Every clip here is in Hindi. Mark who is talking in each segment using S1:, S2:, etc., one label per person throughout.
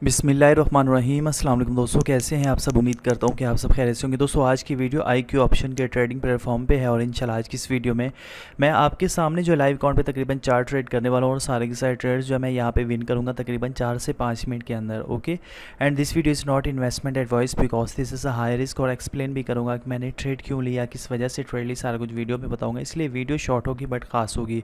S1: बिस्मिल्लाहिर्रहमानिर्रहीम। अस्सलाम वालेकुम दोस्तों, कैसे हैं आप सब। उम्मीद करता हूं कि आप सब खैरियत से होंगे। दोस्तों आज की वीडियो IQ ऑप्शन के ट्रेडिंग प्लेटफॉर्म पे है और इंशाल्लाह आज की इस वीडियो में मैं आपके सामने जो लाइव अकाउंट पे तकरीबन 4 ट्रेड करने वाला हूं और सारे के सारे ट्रेड्स जो मैं यहां पे विन करूंगा तकरीबन 4 से 5 मिनट के अंदर। Okay, and this video is not investment advice because this is a high risk, और एक्सप्लेन भी करूँगा कि मैंने ट्रेड क्यों लिया, किस वजह से ट्रेड ली, सारा कुछ वीडियो में बताऊँगा। इसलिए वीडियो शॉर्ट होगी बट खास होगी।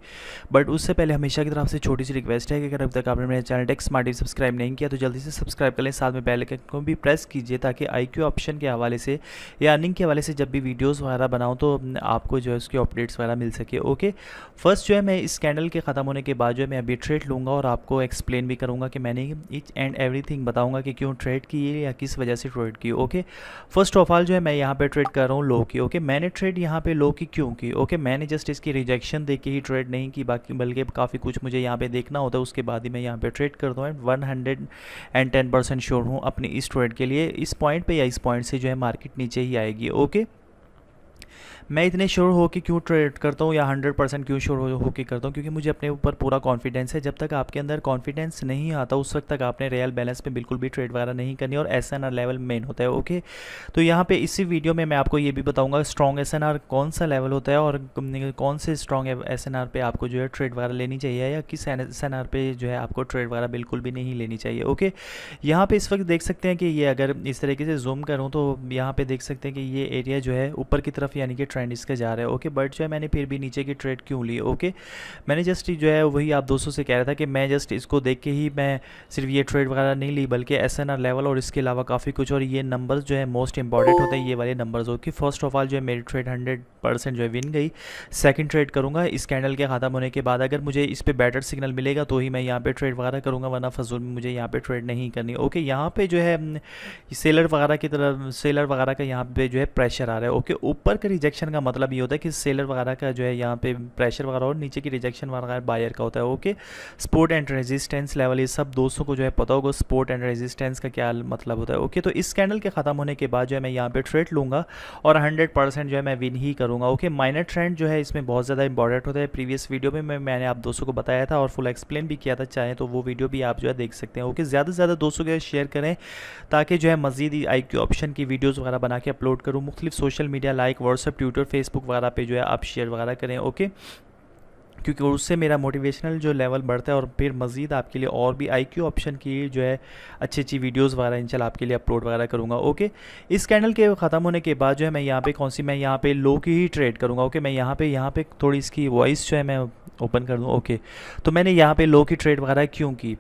S1: बट उससे पहले हमेशा की तरफ से छोटी सी रिक्वेस्ट है कि अगर अब तक आपने मेरे चैनल स्मार्ट सब्सक्राइब नहीं किया तो जल्दी से सब्सक्राइब कर लें, साथ में बेल आइकन को भी प्रेस कीजिए ताकि IQ ऑप्शन के हवाले से या अर्निंग के हवाले से जब भी वीडियोस वगैरह बनाऊं तो आपको जो है उसकी अपडेट्स वगैरह मिल सके। ओके, फर्स्ट जो है मैं इस कैंडल के ख़त्म होने के बाद जो है मैं अभी ट्रेड लूँगा और आपको एक्सप्लेन भी करूँगा कि मैंने ईच एंड एवरीथिंग बताऊँगा कि क्यों ट्रेड की या किस वजह से ट्रेड की। ओके, फर्स्ट ऑफ ऑल जो है मैं यहाँ पे ट्रेड कर रहा हूँ लो की। ओके, मैंने ट्रेड यहाँ पे लो की क्यों की। ओके, मैंने जस्ट इसकी रिजेक्शन देख के ही ट्रेड नहीं की, बाकी बल्कि काफ़ी कुछ मुझे यहाँ पे देखना होता है, उसके बाद ही मैं यहाँ पे ट्रेड करता हूँ। 110% श्योर हूँ अपनी इस ट्रेड के लिए, इस पॉइंट पे या इस पॉइंट से जो है मार्केट नीचे ही आएगी। ओके, मैं इतने श्योर हो कि क्यों ट्रेड करता हूँ या 100% क्यों श्योर हो के करता हूँ, क्योंकि मुझे अपने ऊपर पूरा कॉन्फिडेंस है। जब तक आपके अंदर कॉन्फिडेंस नहीं आता उस वक्त तक आपने रियल बैलेंस पे बिल्कुल भी ट्रेड वगैरह नहीं करनी, और SNR लेवल मेन होता है। ओके, तो यहाँ पे इसी वीडियो में मैं आपको ये भी बताऊँगा स्ट्रॉन्ग SNR कौन सा लेवल होता है और कौन से स्ट्रॉन्ग SNR पे आपको जो है ट्रेड वगैरह लेनी चाहिए या किस SNR पे जो है आपको ट्रेड वगैरह बिल्कुल भी नहीं लेनी चाहिए। ओके, यहाँ पे इस वक्त देख सकते हैं कि ये अगर इस तरीके से जूम करूँ तो यहाँ पे देख सकते हैं कि ये एरिया जो है ऊपर की तरफ यानी कि ट्रेंड इसका जा रहा है। ओके, बट जो है मैंने फिर भी नीचे की ट्रेड क्यों ली। ओके, मैंने जस्ट जो है वही आप दोस्तों से कह रहा था कि मैं जस्ट इसको देख के ही मैं सिर्फ ये ट्रेड वगैरह नहीं ली, बल्कि SNR लेवल और इसके अलावा काफ़ी कुछ, और ये नंबर्स जो है मोस्ट इंपॉर्टेंट होते हैं, ये वाले numbers. Okay, first of all जो है मेरी ट्रेड 100% जो है विन गई। सेकंड ट्रेड करूँगा इस कैंडल के ख़त्म होने के बाद, अगर मुझे इस पर बेटर सिग्नल मिलेगा तो ही मैं यहाँ पे ट्रेड वगैरह करूँगा, वरना फजूल में मुझे यहाँ पे ट्रेड नहीं करनी। ओके, यहाँ पे जो है सेलर वगैरह की तरफ सेलर वगैरह का यहाँ पे जो है प्रेशर आ रहा है। ओके, ऊपर का रिजेक्शन का मतलब ये होता है कि सेलर वगैरह का जो है यहाँ पे प्रेशर वगैरह, और नीचे की रिजेक्शन वगैरह बायर का होता है। Okay, support and resistance level, ये सब दोस्तों को जो है पता होगा सपोर्ट एंड रेजिस्टेंस का क्या मतलब होता है। ओके, तो इस कैंडल के ख़त्म होने के बाद जो है मैं यहाँ पे ट्रेड लूँगा और 100% जो है मैं विन ही करूँगा। ओके, माइनर ट्रेंड जो है इसमें बहुत ज़्यादा इंपॉर्टेंट होता है। प्रीवियस वीडियो में मैंने आप दोस्तों को बताया था और फुल एक्सप्लेन भी किया था, चाहे तो वो वीडियो भी आप जो है देख सकते हैं। ओके, ज़्यादा से ज़्यादा दोस्तों के शेयर करें ताकि जो है मज़ीद IQ ऑप्शन की वीडियोज़ वगैरह बना के अपलोड करूँ मुख्तलिफ social media like WhatsApp, Twitter, Facebook वगैरह पे जो है आप शेयर वगैरह करें। ओके, क्योंकि उससे मेरा मोटिवेशनल जो लेवल बढ़ता है और फिर मज़ीद आपके लिए और भी IQ ऑप्शन की जो है अच्छी अच्छी वीडियोस वगैरह इंशाल्लाह आपके लिए अपलोड वगैरह करूँगा। ओके, इस कैंडल के ख़त्म होने के बाद जो है मैं यहाँ पे मैं यहाँ पे लो की ही ट्रेड करूँगा। ओके, मैं यहाँ पे थोड़ी इसकी वॉइस जो है मैं ओपन कर दूँ। ओके, तो मैंने यहाँ पे लो की ट्रेड वगैरह क्यों की,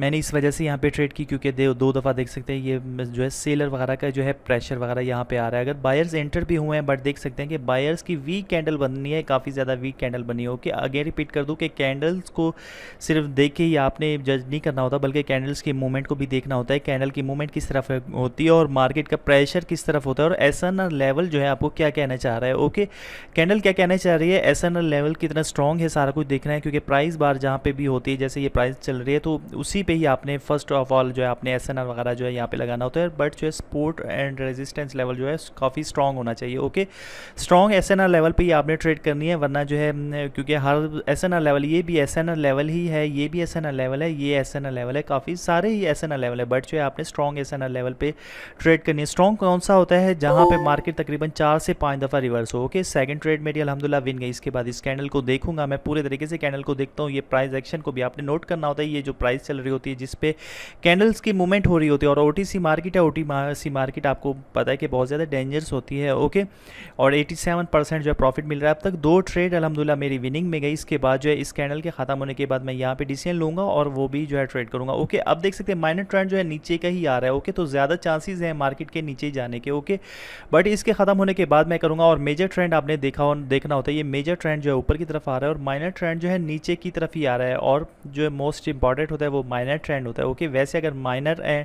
S1: मैंने इस वजह से यहाँ पे ट्रेड की क्योंकि दो दफ़ा देख सकते हैं ये जो है सेलर वगैरह का जो है प्रेशर वगैरह यहाँ पे आ रहा है। अगर बायर्स एंटर भी हुए हैं बट देख सकते हैं कि बायर्स की वीक कैंडल बननी है, काफ़ी ज़्यादा वीक कैंडल बनी है। ओके, अगेन रिपीट कर दूँ कि कैंडल्स को सिर्फ देख के ही आपने जज नहीं करना होता, बल्कि कैंडल्स की मूवमेंट को भी देखना होता है। कैंडल की मूवमेंट किस तरफ होती है और मार्केट का प्रेशर किस तरफ होता है, और SNR लेवल जो है आपको क्या कहना चाह रहा है। ओके, कैंडल क्या कहना चाह रही है, SNR लेवल कितना स्ट्रॉन्ग है, सारा कुछ देखना है। क्योंकि प्राइस बार जहाँ पे भी होती है, जैसे ये प्राइस चल रही है तो उसी पे ही आपने फर्स्ट ऑफ ऑल जो है आपने SNR वगैरह जो है यहाँ पे लगाना होता है, बट जो है सपोर्ट एंड रेजिस्टेंस लेवल जो है काफ़ी स्ट्रॉन्ग होना चाहिए। ओके, स्ट्रॉन्ग SNR लेवल पे ही आपने ट्रेड करनी है, वरना जो है क्योंकि हर SNR लेवल, ये भी SNR लेवल ही है, ये भी SNR लेवल है, ये SNR लेवल है, काफ़ी सारे ही SNR लेवल है, बट जो है आपने स्ट्रॉन्ग SNR लेवल पे ट्रेड करनी है। स्ट्रॉन्ग कौन सा होता है, जहाँ पे मार्केट तकरीबन 4 से 5 दफ़ा रिवर्स हो। ओके, सेकंड ट्रेड मेरी अल्हम्दुलिल्लाह विन गई। इसके बाद इस कैंडल को देखूंगा मैं पूरे तरीके से, कैंडल को देखता हूँ, ये प्राइस एक्शन को भी आपने नोट करना होता है। ये जो प्राइस चल रही होती है जिसपे कैंडल्स की मूवमेंट हो रही होती है, और OTC मार्केट है, OTC मार्केट आपको पता है कि बहुत ज़्यादा डेंजरस होती है। ओके, और 87% जो है प्रॉफिट मिल रहा है। अब तक 2 ट्रेड अल्हम्दुलिल्लाह मेरी विनिंग में गई। इसके बाद जो है इस कैंडल के ख़त्म होने के बाद मैं यहाँ पे डिसीजन लूँगा और वो भी जो है ट्रेड करूँगा। ओके, अब देख सकते हैं माइनर ट्रेंड जो है नीचे का ही आ रहा है। ओके, तो ज़्यादा चांसेस हैं मार्केट के नीचे जाने के। ओके, बट इसके ख़त्म होने के बाद मैं करूँगा, और मेजर ट्रेंड आपने देखना होता है, ये मेजर ट्रेंड जो है ऊपर की तरफ आ रहा है और माइनर ट्रेंड जो है नीचे की तरफ ही आ रहा है, और जो है मोस्ट इंपॉर्टेंट होता है वो माइनर ट्रेंड होता है। ओके, वैसे अगर माइनर एंड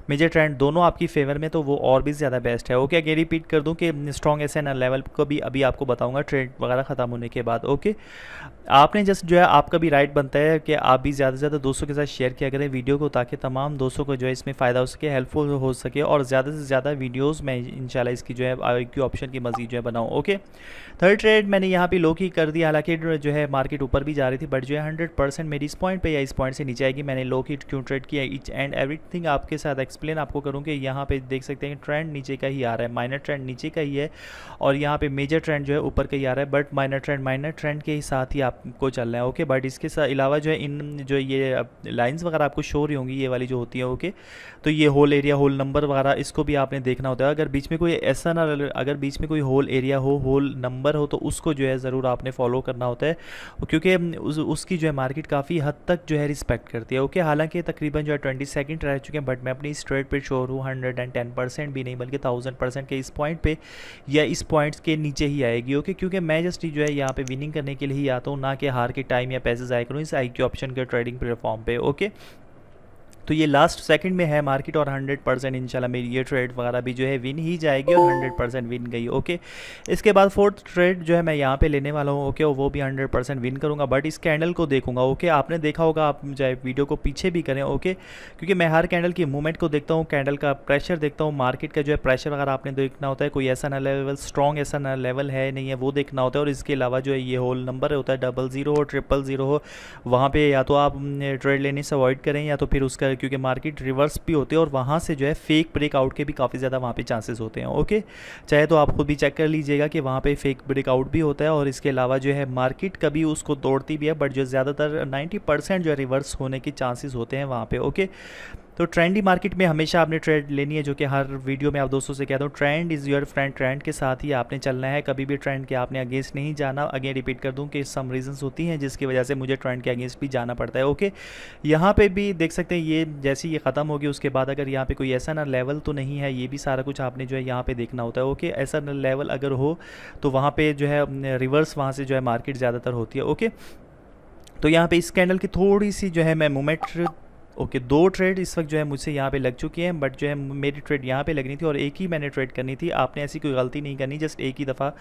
S1: मेजर ट्रेंड दोनों आपकी फेवर में तो वो और भी ज़्यादा बेस्ट है। ओके, अगर रिपीट कर दूं कि स्ट्रॉन्ग SNR लेवल को भी अभी आपको बताऊंगा ट्रेड वगैरह ख़त्म होने के बाद। ओके, आपने जस्ट जो है आपका भी राइट बनता है कि आप भी ज़्यादा से ज़्यादा दोस्तों के साथ शेयर किया करें वीडियो को, ताकि तमाम दोस्तों को जो है इसमें फ़ायदा हो सके, हेल्पफुल हो सके, और ज़्यादा से ज़्यादा वीडियोस मैं इंशाल्लाह इसकी जो है IQ ऑप्शन की मज़ीद जो है बनाऊँ। ओके, थर्ड ट्रेड मैंने यहाँ पे लो की कर दी, हालांकि जो है मार्केट ऊपर भी जा रही थी, बट जो है 100% मेरी इस पॉइंट पे या इस पॉइंट से नीचे आएगी। मैंने लो कि क्यों ट्रेड किया, ईच एंड एवरीथिंग आपके साथ एक्सप्लेन आपको करूँ कि यहाँ पे देख सकते हैं ट्रेंड नीचे का ही आ रहा है, माइनर ट्रेंड नीचे का ही है और यहाँ पे मेजर ट्रेंड जो है ऊपर का ही आ रहा है, बट माइनर ट्रेंड के ही साथ ही आपको चलना है। ओके, बट इसके साथ अलावा जो है इन जो ये लाइंस वगैरह आपको शो रही होंगी, ये वाली जो होती है, ओके, तो ये होल एरिया, होल नंबर वगैरह इसको भी आपने देखना होता है। अगर बीच में कोई ऐसा ना, अगर बीच में कोई होल एरिया हो, होल नंबर हो, तो उसको जो है ज़रूर आपने फॉलो करना होता है, क्योंकि उसकी जो है मार्केट काफ़ी हद तक जो है रिस्पेक्ट करती है। ओके, हालांकि तकरीबन जो है 20 सेकंड रह चुके हैं, बट मैं अपनी इस ट्रेड पे श्योर हूँ 110% भी नहीं बल्कि 1000% के इस पॉइंट पे या इस पॉइंट्स के नीचे ही आएगी। ओके, क्योंकि मैं जस्ट जो है यहाँ पे विनिंग करने के लिए ही आता हूँ, ना कि हार के टाइम या पैसे ज़ाया करूँ इस IQ ऑप्शन के ट्रेडिंग प्लेटफॉर्म पे। ओके, तो ये लास्ट सेकंड में है मार्केट और 100% इंशाल्लाह मेरी ये ट्रेड वगैरह भी जो है विन ही जाएगी और 100% विन गई। ओके, इसके बाद फोर्थ ट्रेड जो है मैं यहाँ पे लेने वाला हूँ। ओके, वो भी 100% विन करूँगा, बट इस कैंडल को देखूंगा। ओके, आपने देखा होगा, आप चाहे वीडियो को पीछे भी करें। ओके, क्योंकि मैं हर कैंडल की मूवमेंट को देखता हूँ, कैंडल का प्रेशर देखता हूँ, मार्केट का जो है प्रेशर वगैरह आपने देखना होता है, कोई ऐसा ना लेवल स्ट्रॉन्ग ऐसा ना लेवल है नहीं है वो देखना होता है। और इसके अलावा जो है ये होल नंबर होता है 00 हो 000 हो, वहाँ पर या तो आप ट्रेड लेने से अवॉइड करें या तो फिर उसका, क्योंकि मार्केट रिवर्स भी होते हैं और वहाँ से जो है फेक ब्रेकआउट के भी काफ़ी ज़्यादा वहाँ पे चांसेस होते हैं। ओके, चाहे तो आप खुद भी चेक कर लीजिएगा कि वहाँ पे फेक ब्रेकआउट भी होता है और इसके अलावा जो है मार्केट कभी उसको तोड़ती भी है, बट जो ज़्यादातर 90% जो है रिवर्स होने के चांसेस होते हैं वहाँ पे। ओके, तो ट्रेंडी मार्केट में हमेशा आपने ट्रेड लेनी है, जो कि हर वीडियो में आप दोस्तों से कहता हूँ, trend is your friend, trend के साथ ही आपने चलना है, कभी भी ट्रेंड के आपने अगेंस्ट नहीं जाना। अगेन रिपीट कर दूँ कि सम रीजंस होती हैं जिसकी वजह से मुझे ट्रेंड के अगेंस्ट भी जाना पड़ता है। ओके, यहाँ पे भी देख सकते हैं ये जैसे ये ख़त्म होगी उसके बाद अगर यहाँ पे कोई ऐसा ना लेवल तो नहीं है, ये भी सारा कुछ आपने जो है यहाँ पे देखना होता है। ओके, ऐसा लेवल अगर हो तो वहाँ पे जो है रिवर्स वहाँ से जो है मार्केट ज़्यादातर होती है। ओके, तो यहाँ पे इस कैंडल की थोड़ी सी जो है मैं मूवमेंट, ओके, दो ट्रेड इस वक्त जो है मुझसे यहाँ पे लग चुकी हैं, बट जो है मेरी ट्रेड यहाँ पे लगनी थी और एक ही मैंने ट्रेड करनी थी। आपने ऐसी कोई गलती नहीं करनी, जस्ट एक ही दफ़ा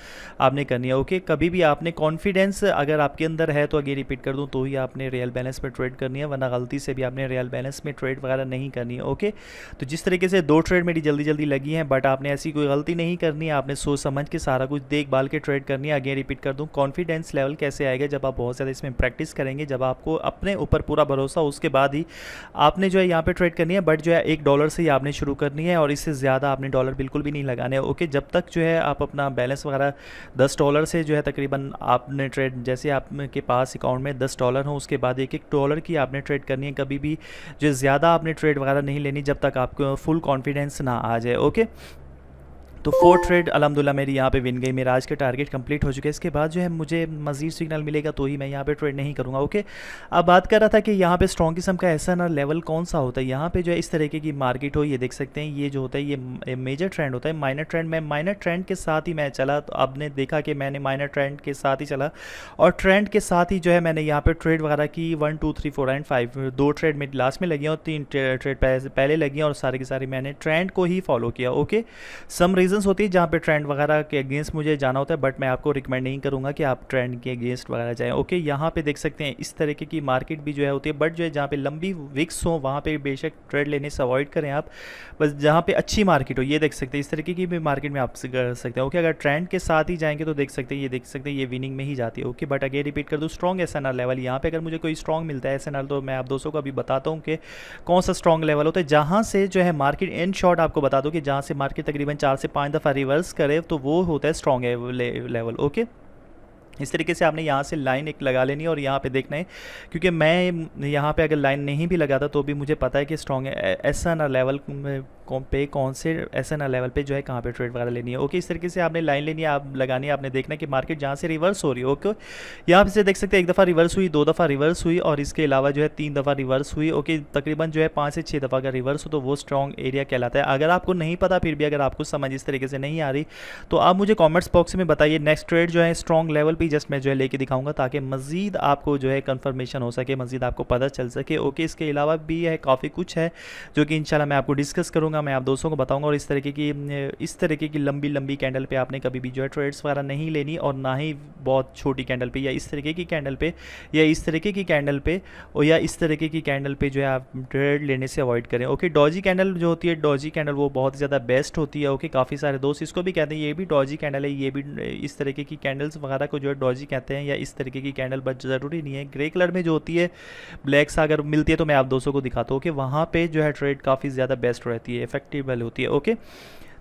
S1: आपने करनी है। ओके, कभी भी आपने कॉन्फिडेंस अगर आपके अंदर है तो आगे रिपीट कर दूँ तो ही आपने रियल बैलेंस में ट्रेड करनी है, वरना गलती से भी आपने रियल बैलेंस में ट्रेड वगैरह नहीं करनी है। ओके, तो जिस तरीके से दो ट्रेड मेरी जल्दी जल्दी लगी हैं, बट आपने ऐसी कोई गलती नहीं करनी है, आपने सोच समझ के सारा कुछ देखभाल के ट्रेड करनी है। आगे रिपीट कर दूँ, कॉन्फिडेंस लेवल कैसे आएगा, जब आप बहुत ज़्यादा इसमें प्रैक्टिस करेंगे, जब आपको अपने ऊपर पूरा भरोसा, उसके बाद ही आपने जो है यहाँ पे ट्रेड करनी है। बट जो है $1 से ही आपने शुरू करनी है और इससे ज़्यादा आपने डॉलर बिल्कुल भी नहीं लगाने हैं। ओके, जब तक जो है आप अपना बैलेंस वगैरह $10 से जो है तकरीबन आपने ट्रेड, जैसे आपके पास अकाउंट में $10 हो उसके बाद $1 की आपने ट्रेड करनी है। कभी भी जो ज़्यादा आपने ट्रेड वगैरह नहीं लेनी जब तक आपको फुल कॉन्फिडेंस ना आ जाए। ओके, तो फोर्थ ट्रेड अल्हम्दुलिल्लाह मेरी यहाँ पे विन गई, मेरा आज का टारगेट कंप्लीट हो चुका है। इसके बाद जो है मुझे मज़ीद सिग्नल मिलेगा तो ही मैं यहाँ पे ट्रेड नहीं करूँगा। ओके, अब बात कर रहा था कि यहाँ पे स्ट्रॉन्ग किस्म का ऐसा ना लेवल कौन सा होता है। यहाँ पे जो है इस तरीके की मार्केट हो, ये देख सकते हैं, ये जो होता है ये मेजर ट्रेंड होता है। माइनर ट्रेंड में माइनर ट्रेंड के साथ ही मैं चला, तो आपने देखा कि मैंने माइनर ट्रेंड के साथ ही चला और ट्रेंड के साथ ही जो है मैंने यहाँ पर ट्रेड वगैरह की 1 2 3 4 एंड 5 दो ट्रेड में लास्ट में लगी और 3 ट्रेड पहले लगी और सारी की सारी मैंने ट्रेंड को ही फॉलो किया। ओके, सम रीजंस होती है जहाँ पे ट्रेंड वगैरह के अगेंस्ट मुझे जाना होता है, बट मैं आपको रिकमेंड नहीं करूँगा कि आप ट्रेंड के अगेंस्ट वगैरह जाएं। ओके, यहाँ पे देख सकते हैं इस तरीके की मार्केट भी जो है होती है, बट जो है जहाँ पे लंबी विक्स हो वहाँ पे बेशक ट्रेड लेने से अवॉइड करें आप, बस जहाँ पे अच्छी मार्केट हो। ये देख सकते हैं इस तरीके की भी मार्केट में आप कर सकते हैं। ओके, अगर ट्रेंड के साथ ही जाएंगे तो देख सकते हैं, ये देख सकते हैं ये विनिंग में ही जाती है। ओके, बट अगेन रिपीट कर दूँ, स्ट्रॉन्ग SNR लेवल, यहाँ पे अगर मुझे कोई स्ट्रॉन्ग मिलता है SNR तो मैं आप दोस्तों को अभी बताता हूँ कि कौन सा स्ट्रॉन्ग लेवल होता है, जहाँ से जो है मार्केट इन शॉर्ट आपको बता दो कि जहाँ से मार्केट तकरीबन 4 से 5 दफ़ा रिवर्स करे तो वो होता है स्ट्रॉन्ग लेवल। ओके, इस तरीके से आपने यहाँ से लाइन एक लगा लेनी है और यहाँ पे देखना है, क्योंकि मैं यहाँ पे अगर लाइन नहीं भी लगाता तो भी मुझे पता है कि स्ट्रॉन्ग SNR लेवल पे कौन से SNR लेवल पे जो है कहाँ पे ट्रेड वगैरह लेनी है। ओके, इस तरीके से आपने लाइन लेनी है, आप लगानी है, आपने देखना है कि मार्केट जहाँ से रिवर्स हो रही है। ओके, यहाँ पे से देख सकते हैं एक दफ़ा रिवर्स हुई, 2 दफ़ा रिवर्स हुई और इसके अलावा जो है 3 दफ़ा रिवर्स हुई। ओके, तकरीबन जो है 5 से 6 दफ़ा का रिवर्स हो तो वो स्ट्रॉन्ग एरिया कहलाता है। अगर आपको नहीं पता, फिर भी अगर आपको समझ इस तरीके से नहीं आ रही तो आप मुझे कॉमेंट्स बॉक्स में बताइए। नेक्स्ट ट्रेड जो है स्ट्रॉन्ग लेवल पर जस्ट मैं जो है लेके दिखाऊंगा ताकि मज़ीद आपको जो है कन्फर्मेशन हो सके, मज़ीद आपको पता चल सके। ओके, इसके अलावा भी है काफ़ी कुछ है जो कि इंशाल्लाह मैं आपको डिस्कस करूँगा करूँगा, मैं आप दोस्तों को बताऊँगा। और इस तरीके की लंबी कैंडल पे आपने कभी भी जो है ट्रेड्स वगैरह नहीं लेनी, और ना ही बहुत छोटी कैंडल पे या इस तरीके की कैंडल पे या इस तरीके की कैंडल पे और या इस तरीके की कैंडल पे जो है आप ट्रेड लेने से अवॉइड करें। ओके, डॉजी कैंडल जो होती है, डॉजी कैंडल वो बहुत ज़्यादा बेस्ट होती है। ओके, काफ़ी सारे दोस्त इसको भी कहते हैं, ये भी डॉजी कैंडल है, ये भी इस तरीके की कैंडल्स वगैरह को जो है डॉजी कहते हैं, या इस तरीके की कैंडल, बट ज़रूरी नहीं है। ग्रे कलर में जो होती है, ब्लैक सा अगर मिलती है तो मैं आप दोस्तों को दिखाता हूँ कि वहाँ पे जो है ट्रेड काफ़ी ज़्यादा बेस्ट रहती है, इफेक्टिव होती है। ओके,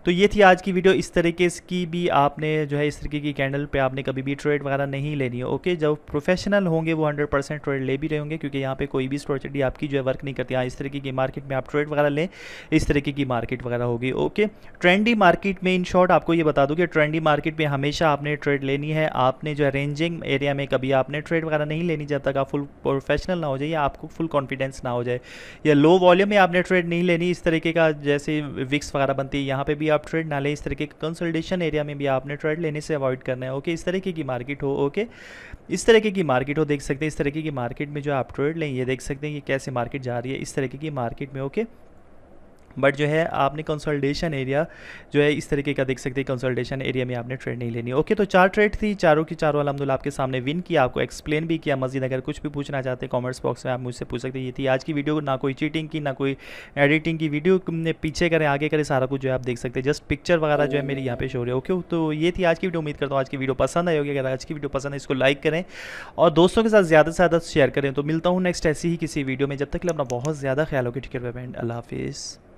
S1: तो ये थी आज की वीडियो। इस तरीके की भी आपने जो है इस तरीके की कैंडल पे आपने कभी भी ट्रेड वगैरह नहीं लेनी है। ओके, जब प्रोफेशनल होंगे वो 100% ट्रेड ले भी रहे होंगे, क्योंकि यहाँ पे कोई भी स्ट्रेटजी आपकी जो है वर्क नहीं करती। हाँ, इस तरीके की मार्केट में आप ट्रेड वगैरह लें, इस तरीके की मार्केट वगैरह होगी। ओके, ट्रेंडी मार्केट में इन शॉर्ट आपको ये बता दूँ कि ट्रेंडी मार्केट में हमेशा आपने ट्रेड लेनी है। आपने जो है रेंजिंग एरिया में कभी आपने ट्रेड वगैरह नहीं लेनी जब तक आप फुल प्रोफेशनल ना हो जाए या आपको फुल कॉन्फिडेंस ना हो जाए। या लो वॉल्यूम में आपने ट्रेड नहीं लेनी, इस तरीके का जैसे विक्स वगैरह बनती है, यहाँ पे भी आप ट्रेड ना लें। इस तरीके के कंसोलिडेशन एरिया में भी आपने ट्रेड लेने से अवॉइड करना है। ओके, इस तरीके की मार्केट हो, ओके, इस तरीके की मार्केट हो, देख सकते हैं इस तरीके की मार्केट में जो आप ट्रेड लें, ये देख सकते हैं कि कैसे मार्केट जा रही है इस तरीके की मार्केट में। ओके, बट जो है आपने कंसोलिडेशन एरिया जो है इस तरीके का देख सकते हैं, कंसोलिडेशन एरिया में आपने ट्रेड नहीं लेनी। ओके, तो 4 ट्रेड थी, चारों की चारों अल्हम्दुलिल्लाह आपके सामने विन किया, आपको एक्सप्लेन भी किया। मजीद अगर कुछ भी पूछना चाहते हैं कमेंट्स बॉक्स में आप मुझसे पूछ सकते हैं। ये थी आज की वीडियो, ना कोई चीटिंग की, ना कोई एडिटिंग की वीडियो, पीछे करें आगे करें सारा कुछ जो है आप देख सकते हैं, जस्ट पिक्चर वगैरह जो है मेरी यहाँ पे शो रही है। ओके, तो ये थी आज की वीडियो। उम्मीद करता हूँ आज की वीडियो पसंद आई होगी। अगर आज की वीडियो पसंद है इसको लाइक करें और दोस्तों के साथ ज़्यादा से ज़्यादा शेयर करें। तो मिलता हूँ नेक्स्ट ऐसी ही किसी वीडियो में, जब तक के लिए अपना बहुत ज़्यादा ख्याल हो। ठीक है, अल्लाह हाफिज़।